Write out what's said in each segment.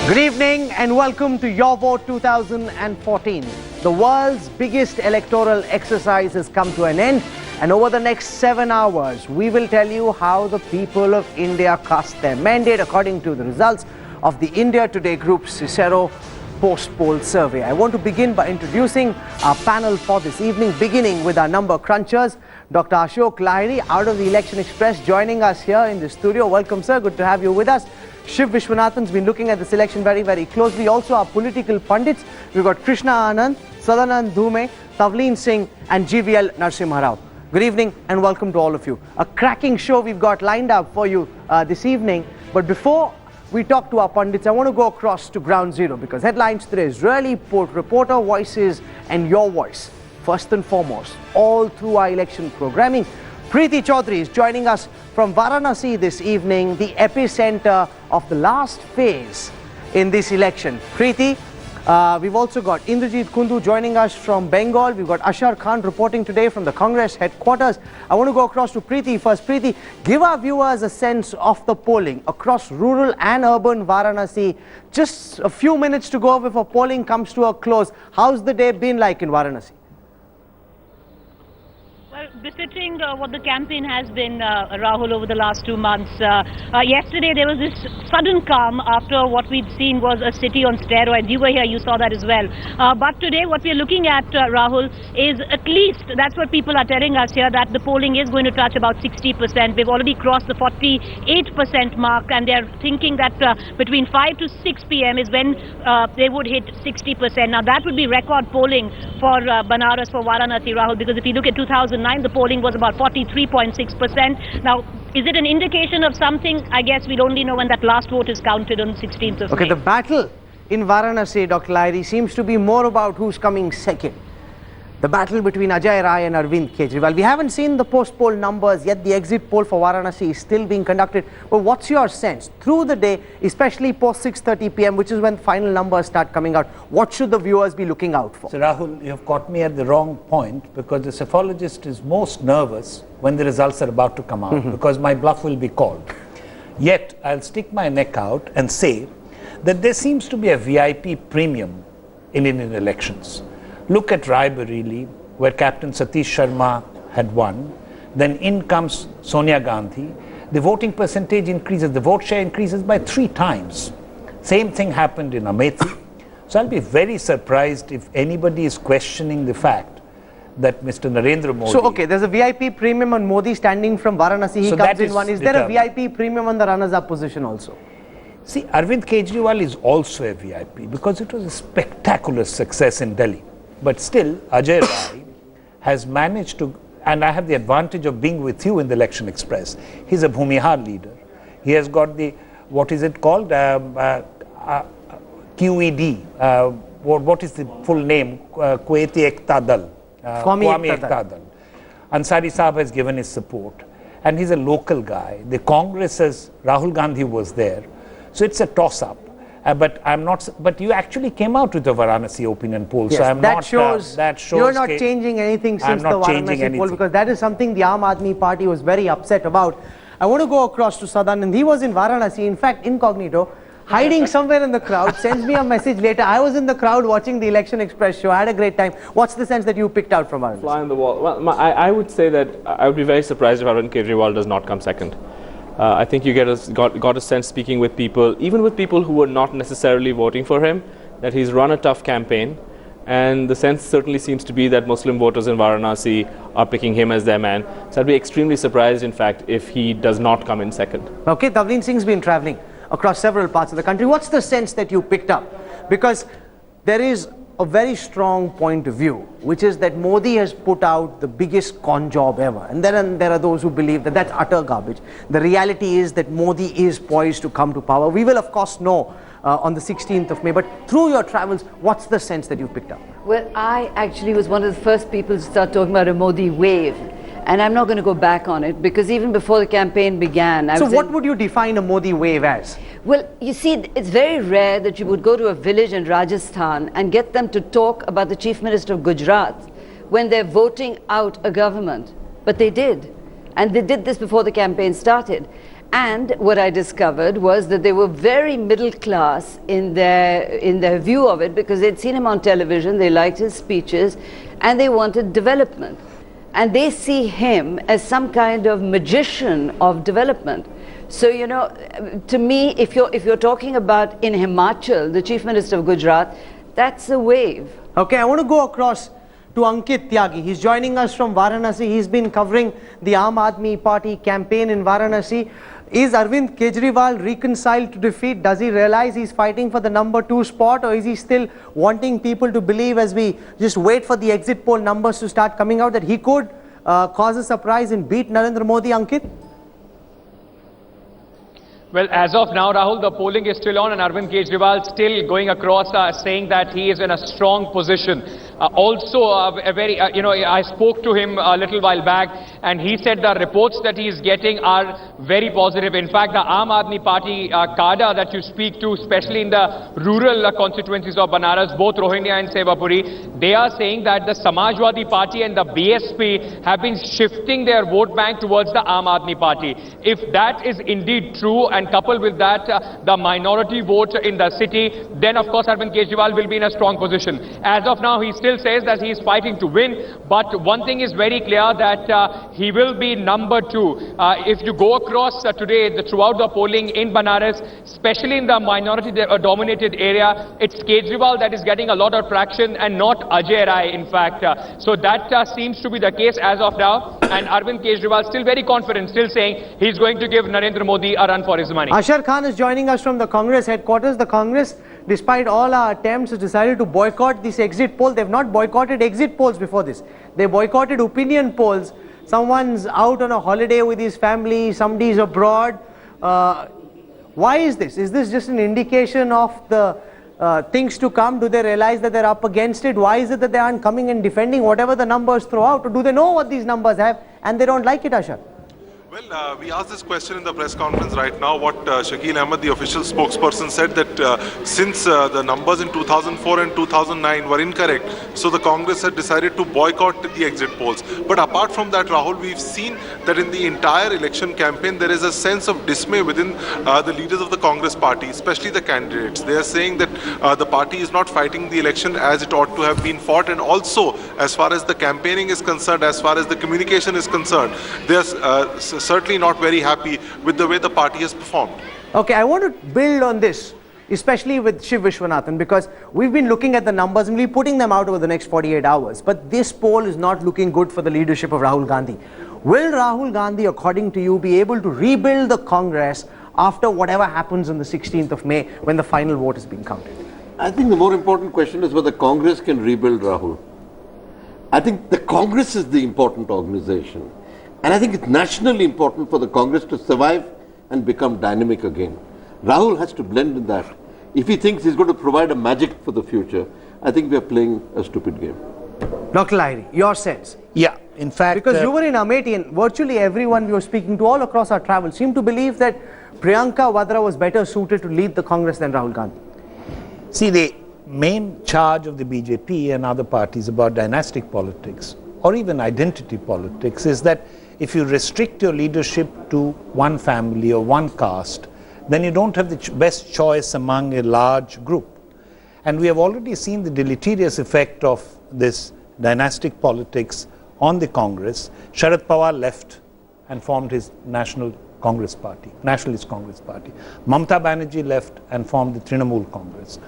Good evening and welcome to Your Vote 2014. The world's biggest electoral exercise has come to an end, and over the next 7 hours, we will tell you how the people of India cast their mandate according to the results of the India Today Group's Cicero post-poll survey. I want to begin by introducing our panel for this evening, beginning with our number crunchers. Dr. Ashok Lahiri, out of the Election Express, joining us here in the studio. Welcome, sir. Good to have you with us. Shiv Vishwanathan's been looking at this election very, very closely. Also, our political pundits. We've got Krishna Anand, Sadanand Dhume, Tavleen Singh, and GVL Narasimha Rao. Good evening and welcome to all of you. A cracking show we've got lined up for you this evening. But before we talk to our pundits, I want to go across to ground zero because headlines today is really put reporter voices and your voice. First and foremost, all through our election programming. Preeti Chaudhary is joining us from Varanasi this evening, the epicenter of the last phase in this election. Preeti, we've also got Indrajit Kundu joining us from Bengal. We've got Ashar Khan reporting today from the Congress headquarters. I want to go across to Preeti first. Preeti, give our viewers a sense of the polling across rural and urban Varanasi. Just a few minutes to go before polling comes to a close. How's the day been like in Varanasi? Well, befitting what the campaign has been, Rahul, over the last 2 months. Yesterday there was this sudden calm after what we'd seen was a city on steroids. You were here, you saw that as well. But today what we're looking at, Rahul, is at least, that's what people are telling us here, that the polling is going to touch about 60%. We've already crossed the 48% mark, and they're thinking that between 5 to 6 p.m. is when they would hit 60%. Now that would be record polling for Banaras, for Varanasi, Rahul, because if you look at 2009, the polling was about 43.6%. Now, is it an indication of something? I guess we'll only know when that last vote is counted on the 16th of May. Okay, the battle in Varanasi, Dr. Lahiri, seems to be more about who's coming second. The battle between Ajay Rai and Arvind Kejriwal. We haven't seen the post-poll numbers yet. The exit poll for Varanasi is still being conducted. But what's your sense through the day, especially post 6:30 p.m., which is when final numbers start coming out? What should the viewers be looking out for? So Rahul, you've caught me at the wrong point, because the psephologist is most nervous when the results are about to come out, because my bluff will be called. Yet, I'll stick my neck out and say that there seems to be a VIP premium in Indian elections. Look at Raebareli, where Captain Satish Sharma had won. Then in comes Sonia Gandhi. The voting percentage increases, the vote share increases by 3 times. Same thing happened in Amethi. So I'll be very surprised if anybody is questioning the fact that Mr. Narendra Modi... So, okay, there's a VIP premium on Modi standing from Varanasi. He comes in one. Is there a VIP premium on the runners-up position also? See, Arvind Kejriwal is also a VIP because it was a spectacular success in Delhi. But still, Ajay Rai has managed to, and I have the advantage of being with you in the Election Express. He's a Bhumihar leader. He has got the, what is it called? QED. What is the full name? Kuwaiti Ekta Dal. Qawmi Ekta Dal. Ansari Saab has given his support. And he's a local guy. The Congress says Rahul Gandhi was there. So it's a toss-up. But I'm not. But you actually came out with the Varanasi opinion poll, yes, so I'm that not. Shows that shows you're not changing anything since the Varanasi poll, because that is something the Aam Aadmi Party was very upset about. I want to go across to Sadanand. He was in Varanasi, in fact, incognito, hiding somewhere in the crowd. Sends me a message later. I was in the crowd watching the Election Express show. I had a great time. What's the sense that you picked out from Varanasi? Fly on the wall. Well, I would say that I would be very surprised if Arvind Kejriwal does not come second. I think you got a sense, speaking with people, even with people who were not necessarily voting for him, that he's run a tough campaign, and the sense certainly seems to be that Muslim voters in Varanasi are picking him as their man. So I'd be extremely surprised, in fact, if he does not come in second. Okay, Tavleen Singh's been travelling across several parts of the country. What's the sense that you picked up? Because there is a very strong point of view, which is that Modi has put out the biggest con job ever. And there are those who believe that that's utter garbage. The reality is that Modi is poised to come to power. We will, of course, know on the 16th of May. But through your travels, what's the sense that you picked up? Well, I actually was one of the first people to start talking about a Modi wave. And I'm not going to go back on it, because even before the campaign began... So what would you define a Modi wave as? Well, you see, it's very rare that you would go to a village in Rajasthan and get them to talk about the Chief Minister of Gujarat when they're voting out a government. But they did. And they did this before the campaign started. And what I discovered was that they were very middle class in their view of it, because they'd seen him on television, they liked his speeches, and they wanted development. And they see him as some kind of magician of development. So, you know, to me, if you're talking about in Himachal, the Chief Minister of Gujarat, that's a wave. Okay, I want to go across to Ankit Tyagi. He's joining us from Varanasi. He's been covering the Aam Aadmi Party campaign in Varanasi. Is Arvind Kejriwal reconciled to defeat? Does he realize he's fighting for the number 2 spot, or is he still wanting people to believe, as we just wait for the exit poll numbers to start coming out, that he could cause a surprise and beat Narendra Modi, Ankit? Well, as of now, Rahul, the polling is still on, and Arvind Kejriwal still going across saying that he is in a strong position. I spoke to him a little while back, and he said the reports that he is getting are very positive. In fact, the Aam Aadmi Party cadre that you speak to, especially in the rural constituencies of Banaras, both Rohingya and Sevapuri, they are saying that the Samajwadi Party and the BSP have been shifting their vote bank towards the Aam Aadmi Party. If that is indeed true, and coupled with that the minority vote in the city, then of course Arvind Kejriwal will be in a strong position. As of now, he still says that he is fighting to win, but one thing is very clear, that he will be number 2. If you go across today, throughout the polling in Banaras, especially in the minority dominated area, it's Kejriwal that is getting a lot of traction and not Ajay Rai, in fact. So that seems to be the case as of now, and Arvind Kejriwal still very confident, still saying he's going to give Narendra Modi a run for his money. Ashar Khan is joining us from the Congress headquarters. The Congress, despite all our attempts, has decided to boycott this exit poll. They've not boycotted exit polls before this. They boycotted opinion polls. Someone's out on a holiday with his family, somebody's abroad. Why is this? Is this just an indication of the things to come? Do they realize that they're up against it? Why is it that they aren't coming and defending whatever the numbers throw out? Or do they know what these numbers have and they don't like it, Ashar? Well, we asked this question in the press conference right now. What Shakil Ahmed, the official spokesperson, said that since the numbers in 2004 and 2009 were incorrect, so the Congress had decided to boycott the exit polls. But apart from that, Rahul, we've seen that in the entire election campaign, there is a sense of dismay within the leaders of the Congress party, especially the candidates. They are saying that the party is not fighting the election as it ought to have been fought, and also as far as the campaigning is concerned, as far as the communication is concerned, they are certainly not very happy with the way the party has performed. Okay, I want to build on this, especially with Shiv Vishwanathan, because we've been looking at the numbers and we're putting them out over the next 48 hours. But this poll is not looking good for the leadership of Rahul Gandhi. Will Rahul Gandhi, according to you, be able to rebuild the Congress after whatever happens on the 16th of May when the final vote is being counted? I think the more important question is whether Congress can rebuild Rahul. I think the Congress is the important organization. And I think it's nationally important for the Congress to survive and become dynamic again. Rahul has to blend in that. If he thinks he's going to provide a magic for the future, I think we are playing a stupid game. Dr. Lahiri, your sense? Yeah, in fact... Because you were in Amethi and virtually everyone we were speaking to all across our travel seemed to believe that Priyanka Vadra was better suited to lead the Congress than Rahul Gandhi. See, the main charge of the BJP and other parties about dynastic politics or even identity politics is that if you restrict your leadership to one family or one caste, then you don't have the best choice among a large group. And we have already seen the deleterious effect of this dynastic politics on the Congress. Sharad Pawar left and formed his Nationalist Congress Party. Mamata Banerjee left and formed the Trinamool Congress.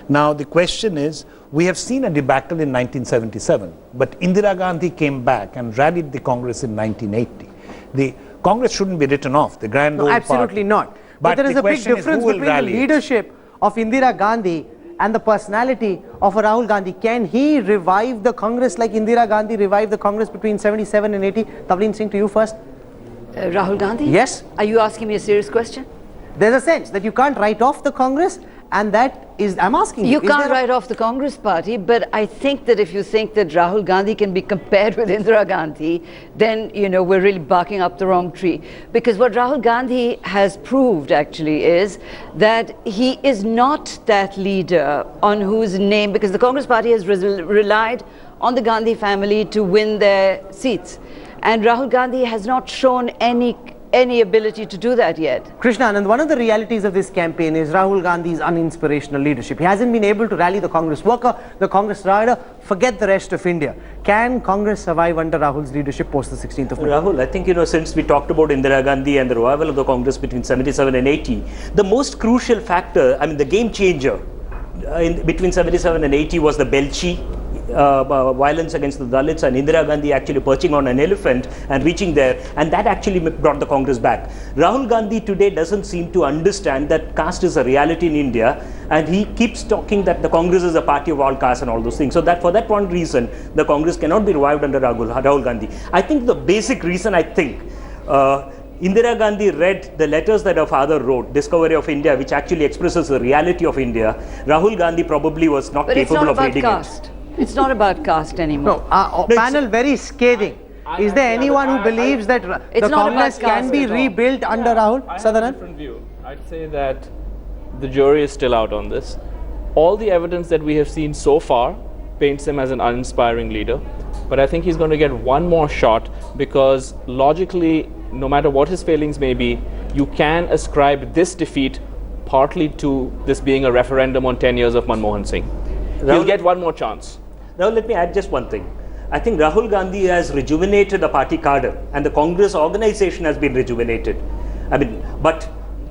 Now the question is, we have seen a debacle in 1977, but Indira Gandhi came back and rallied the Congress in 1980. The Congress shouldn't be written off, the grand old absolutely party. not. But there is a big difference between the leadership of Indira Gandhi and the personality of a Rahul Gandhi. Can he revive the Congress like Indira Gandhi revived the Congress between 77 and 80? Tavleen Singh, to you first. Rahul Gandhi? Yes. Are you asking me a serious question? There's a sense that you can't write off the Congress, and that is, I'm asking you. You can't write off the Congress party, but I think that if you think that Rahul Gandhi can be compared with Indira Gandhi, then, you know, we're really barking up the wrong tree. Because what Rahul Gandhi has proved, actually, is that he is not that leader on whose name, because the Congress party has relied on the Gandhi family to win their seats. And Rahul Gandhi has not shown any any ability to do that yet. Krishna Anand, one of the realities of this campaign is Rahul Gandhi's uninspirational leadership. He hasn't been able to rally the Congress worker, the Congress rider, forget the rest of India. Can Congress survive under Rahul's leadership post the 16th of May? Rahul, I think, since we talked about Indira Gandhi and the revival of the Congress between 77 and 80, the most crucial factor, the game changer between 77 and 80 was the Belchi violence against the Dalits, and Indira Gandhi actually perching on an elephant and reaching there, and that actually brought the Congress back. Rahul Gandhi today doesn't seem to understand that caste is a reality in India, and he keeps talking that the Congress is a party of all castes and all those things. So that for that one reason, the Congress cannot be revived under Rahul Gandhi. I think the basic reason, Indira Gandhi read the letters that her father wrote, Discovery of India, which actually expresses the reality of India. Rahul Gandhi probably was not capable of reading it. It's not about caste anymore. No, panel very scathing. Is there anyone who believes that the Congress can be rebuilt under Rahul? I have a different view. I'd say that the jury is still out on this. All the evidence that we have seen so far paints him as an uninspiring leader. But I think he's going to get one more shot, because logically, no matter what his failings may be, you can ascribe this defeat partly to this being a referendum on 10 years of Manmohan Singh. He'll get one more chance. Now let me add just one thing. I think Rahul Gandhi has rejuvenated the party cadre, and the Congress organization has been rejuvenated. But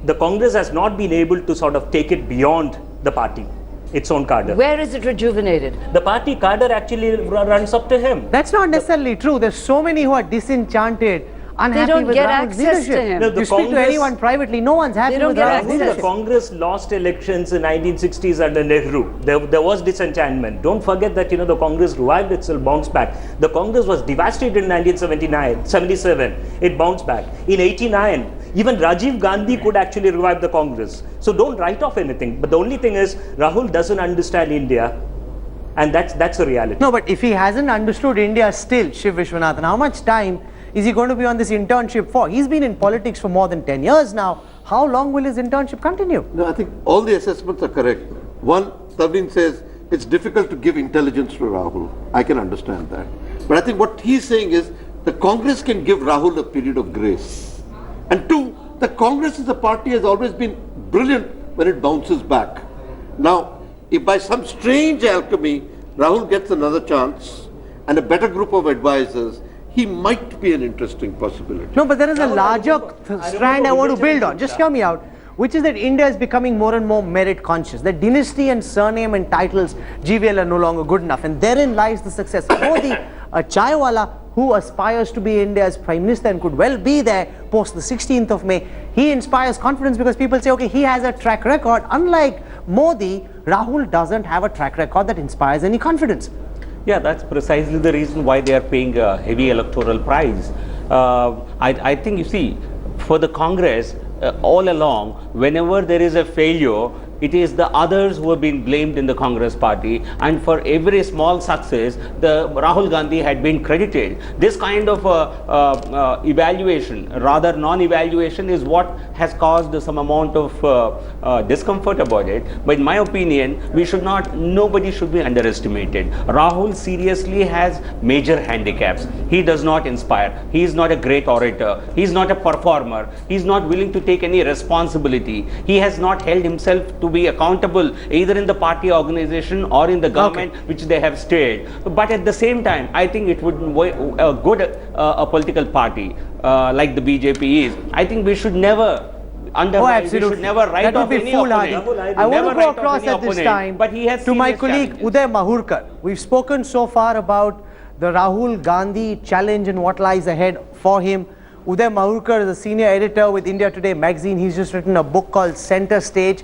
the Congress has not been able to sort of take it beyond the party, its own cadre. Where is it rejuvenated? The party cadre actually runs up to him. That's not necessarily true. There's so many who are disenchanted, unhappy with Rahul's leadership. To him. No, you speak to anyone privately, no one's happy with Rahul's leadership. The Congress lost elections in 1960s under Nehru. There was disenchantment. Don't forget that the Congress revived itself, bounced back. The Congress was devastated in 1977. It bounced back. In 89, even Rajiv Gandhi could actually revive the Congress. So don't write off anything. But the only thing is, Rahul doesn't understand India. And that's a reality. No, but if he hasn't understood India still, Shiv Vishwanathan, how much time is he going to be on this internship for? He's been in politics for more than 10 years now. How long will his internship continue? No, I think all the assessments are correct. One, Tavleen says it's difficult to give intelligence to Rahul. I can understand that. But I think what he's saying is the Congress can give Rahul a period of grace. And two, the Congress as a party has always been brilliant when it bounces back. Now, if by some strange alchemy Rahul gets another chance and a better group of advisors, he might be an interesting possibility. No, but there is a larger strand I want to build on. Just hear me out. Which is that India is becoming more and more merit conscious. That dynasty and surname and titles, GVL, are no longer good enough. And therein lies the success. Modi, a chaiwala who aspires to be India's Prime Minister and could well be there post the 16th of May, he inspires confidence because people say, okay, he has a track record. Unlike Modi, Rahul doesn't have a track record that inspires any confidence. Yeah, that's precisely the reason why they are paying a heavy electoral price. I think, you see, for the Congress, all along, whenever there is a failure, it is the others who have been blamed in the Congress party, and for every small success, the Rahul Gandhi had been credited. This kind of evaluation, rather non-evaluation, is what has caused some amount of discomfort about it. But in my opinion, nobody should be underestimated. Rahul seriously has major handicaps. He does not inspire. He is not a great orator. He is not a performer. He is not willing to take any responsibility. He has not held himself to be accountable either in the party organization or in the government, which they have stayed. But at the same time, I think it would a political party like the BJP is. I think we should never we should never write off any opponent. I want to go across at this time to my colleague Uday Mahurkar. We've spoken so far about the Rahul Gandhi challenge and what lies ahead for him. Uday Mahurkar is a senior editor with India Today magazine. He's just written a book called Center Stage,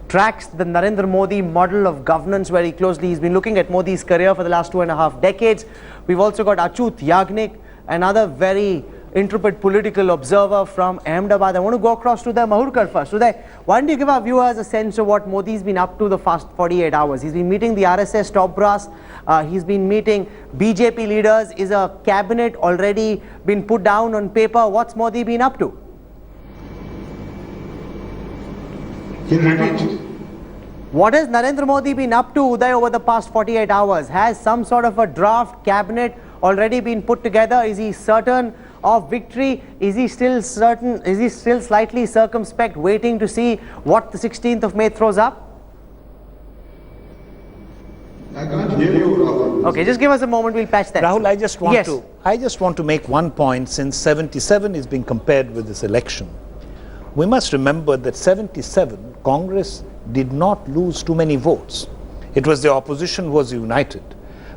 tracks the Narendra Modi model of governance very closely. He's been looking at Modi's career for the last 2.5 decades. We've also got Achut Yagnik, another very intrepid political observer from Ahmedabad. I want to go across to Uday Mahurkar first. Uday, why don't you give our viewers a sense of what Modi's been up to the past 48 hours? He's been meeting the RSS top brass. He's been meeting BJP leaders. Is a cabinet already been put down on paper? What's Modi been up to? What has Narendra Modi been up to, Uday, over the past 48 hours? Has some sort of a draft cabinet already been put together? Is he certain of victory? Is he still certain? Is he still slightly circumspect, waiting to see what the 16th of May throws up? I can't hear you, Rahul. Okay, just give us a moment, we'll patch that. Rahul, I just want to make one point. Since 77 is being compared with this election, we must remember that 77, Congress did not lose too many votes. It was the opposition who was united.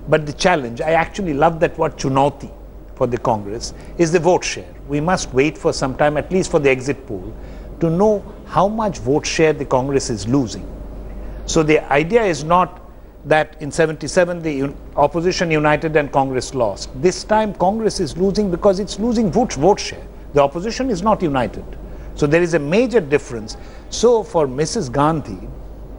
But the challenge, I actually love that word chunauti for the Congress, is the vote share. We must wait for some time, at least for the exit poll, to know how much vote share the Congress is losing. So the idea is not that in 77 the opposition united and Congress lost. This time Congress is losing because it's losing vote share. The opposition is not united. So there is a major difference. So for Mrs. Gandhi,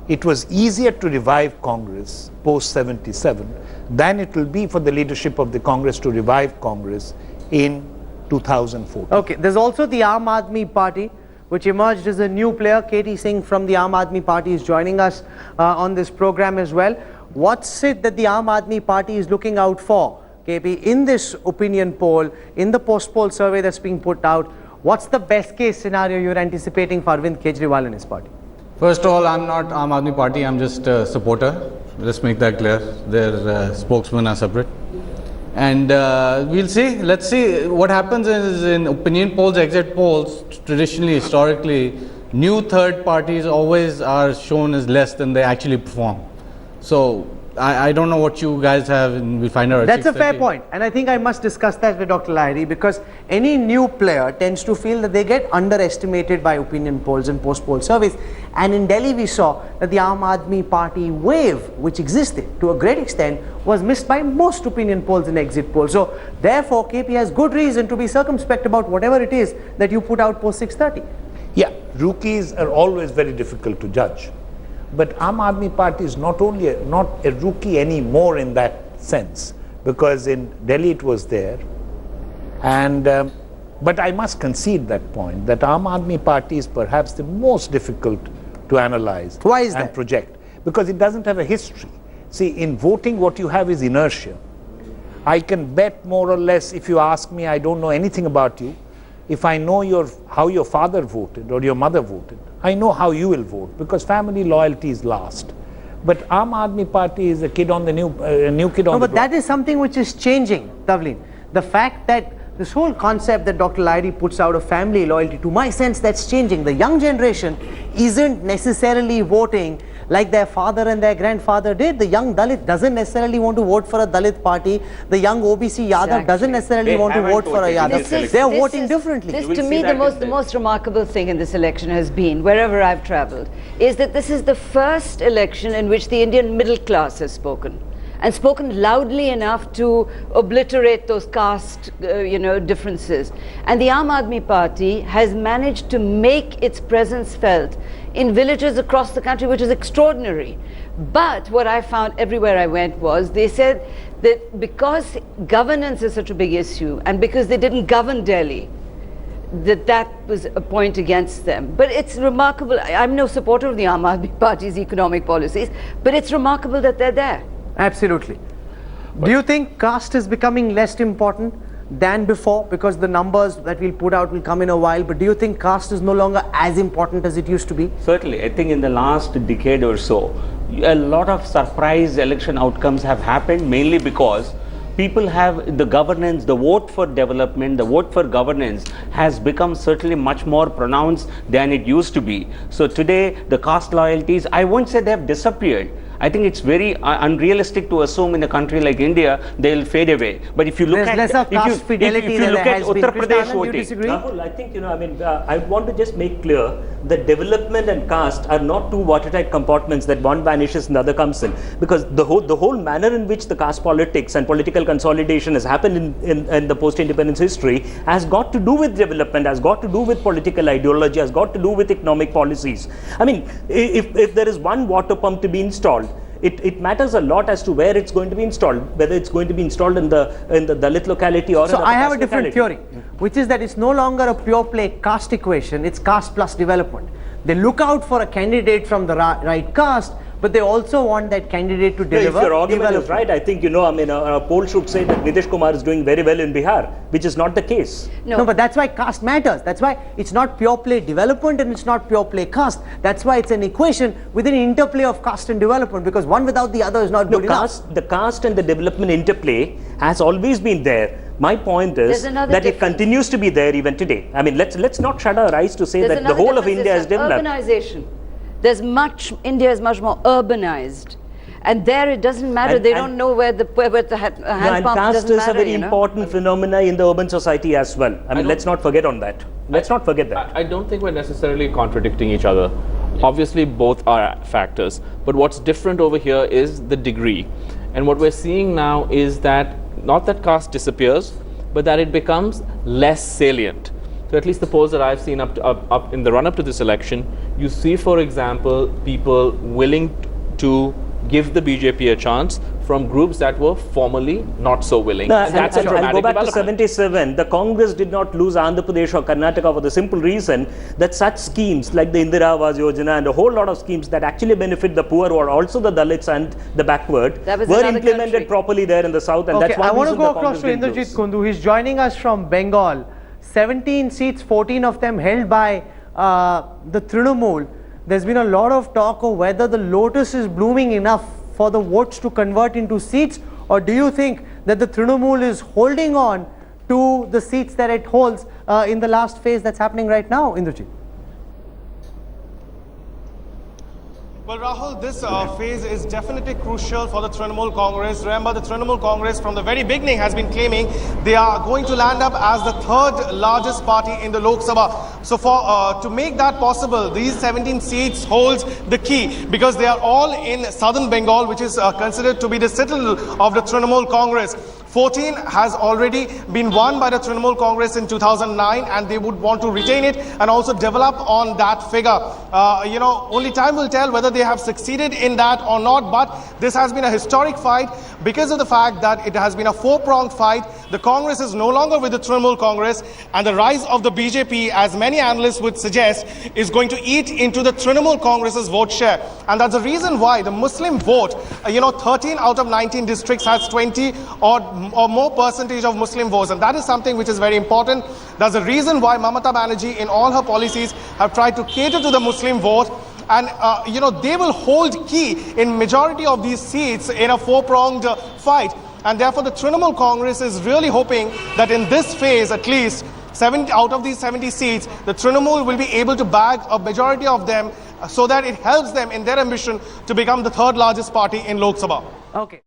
it was easier to revive Congress post 77 than it will be for the leadership of the Congress to revive Congress in 2014. Okay, there's also the Aam Aadmi Party, which emerged as a new player. Katie Singh from the Aam Aadmi Party is joining us on this program as well. What's it that the Aam Aadmi Party is looking out for, KP, in this opinion poll, in the post-poll survey that's being put out? What's the best case scenario you're anticipating for Arvind Kejriwal and his party? First of all, I'm not Aam Aadmi Party, I'm just a supporter. Let's make that clear. Their spokesmen are separate. And we'll see, let's see. What happens is in opinion polls, exit polls, traditionally, historically, new third parties always are shown as less than they actually perform. So I don't know what you guys have, and we'll find out. That's a fair point, and I think I must discuss that with Dr. Lahiri, because any new player tends to feel that they get underestimated by opinion polls and post-poll surveys. And in Delhi we saw that the Aam Aadmi Party wave, which existed to a great extent, was missed by most opinion polls and exit polls. So therefore KP has good reason to be circumspect about whatever it is that you put out post 6:30. Yeah, rookies are always very difficult to judge. But Aam Aadmi Party is not a rookie anymore in that sense, because in Delhi it was there. And but I must concede that point, that Aam Aadmi Party is perhaps the most difficult to analyze. Why is and that? Project, because it doesn't have a history. See, in voting what you have is inertia. I can bet more or less, if you ask me, I don't know anything about you. If I know how your father voted or your mother voted, I know how you will vote, because family loyalty is last. But Aam Aadmi Party is a kid on the new kid on the block. But that is something which is changing, Tavleen. The fact that this whole concept that Dr. Lahiri puts out of family loyalty, to my sense, that's changing. The young generation isn't necessarily voting like their father and their grandfather did. The young Dalit doesn't necessarily want to vote for a Dalit party. The young OBC Yadav doesn't necessarily want to vote for a Yadav. They're voting differently. This, to me, the most remarkable thing in this election has been, wherever I've travelled, is that this is the first election in which the Indian middle class has spoken. And spoken loudly enough to obliterate those caste, differences. And the Aam Aadmi Party has managed to make its presence felt in villages across the country, which is extraordinary. But what I found everywhere I went was, they said that because governance is such a big issue, and because they didn't govern Delhi, that was a point against them. But it's remarkable. I'm no supporter of the Aam Aadmi Party's economic policies, but it's remarkable that they're there. Absolutely. Do you think caste is becoming less important than before? Because the numbers that we'll put out will come in a while, but do you think caste is no longer as important as it used to be? Certainly. I think in the last decade or so, a lot of surprise election outcomes have happened, mainly because people have the governance, the vote for development, the vote for governance has become certainly much more pronounced than it used to be. So today, the caste loyalties, I won't say they have disappeared. I think it's very unrealistic to assume in a country like India they'll fade away. But if you look at Uttar Pradesh voting, Rahul, I think I want to just make clear that development and caste are not two watertight compartments that one vanishes and the other comes in. Because the whole manner in which the caste politics and political consolidation has happened in the post-independence history has got to do with development, has got to do with political ideology, has got to do with economic policies. I mean, if there is one water pump to be installed, it matters a lot as to where it's going to be installed, whether it's going to be installed in the Dalit locality or so I have a different theory, which is that it's no longer a pure play caste equation, it's caste plus development. They look out for a candidate from the right caste, but they also want that candidate to deliver. If your argument is right, I think, a poll should say that Nitish Kumar is doing very well in Bihar, which is not the case. No, but that's why caste matters. That's why it's not pure play development and it's not pure play caste. That's why it's an equation within an interplay of caste and development, because one without the other is not good enough. The caste and the development interplay has always been there. My point is that it continues to be there even today. I mean, let's not shut our eyes to say that the whole of India is developed. Urbanization. India is much more urbanized. And there it doesn't matter. They don't know where the hand pump caste is a very important phenomena in the urban society as well. I mean, let's not forget on that. Let's not forget that. I don't think we're necessarily contradicting each other. Obviously, both are factors. But what's different over here is the degree. And what we're seeing now is that not that caste disappears, but that it becomes less salient. So at least the polls that I've seen up in the run-up to this election, you see, for example, people willing to give the BJP a chance from groups that were formerly not so willing. And that's a dramatic go back to 77. The Congress did not lose Andhra Pradesh or Karnataka for the simple reason that such schemes like the Indira Awas Yojana and a whole lot of schemes that actually benefit the poor or also the Dalits and the backward were implemented properly there in the south. And that's one I want to reason go across to Indrajit Kundu. He's joining us from Bengal. 17 seats, 14 of them held by the Trinamool. There's been a lot of talk of whether the lotus is blooming enough for the votes to convert into seats, or do you think that the Trinamool is holding on to the seats that it holds in the last phase that's happening right now, Indrajit? Well, Rahul, this phase is definitely crucial for the Trinamool Congress. Remember, the Trinamool Congress from the very beginning has been claiming they are going to land up as the third largest party in the Lok Sabha. So to make that possible, these 17 seats holds the key, because they are all in southern Bengal, which is considered to be the citadel of the Trinamool Congress. 14 has already been won by the Trinamool Congress in 2009, and they would want to retain it and also develop on that figure. Only time will tell whether they have succeeded in that or not, but this has been a historic fight because of the fact that it has been a four-pronged fight. The Congress is no longer with the Trinamool Congress, and the rise of the BJP, as many analysts would suggest, is going to eat into the Trinamool Congress's vote share. And that's the reason why the Muslim vote, 13 out of 19 districts has 20 or more percentage of Muslim votes, and that is something which is very important. That's the reason why Mamata Banerjee in all her policies have tried to cater to the Muslim vote, and they will hold key in majority of these seats in a four-pronged fight. And therefore the Trinamool Congress is really hoping that in this phase, at least 70 out of these 70 seats, the Trinamool will be able to bag a majority of them, so that it helps them in their ambition to become the third largest party in Lok Sabha. Okay.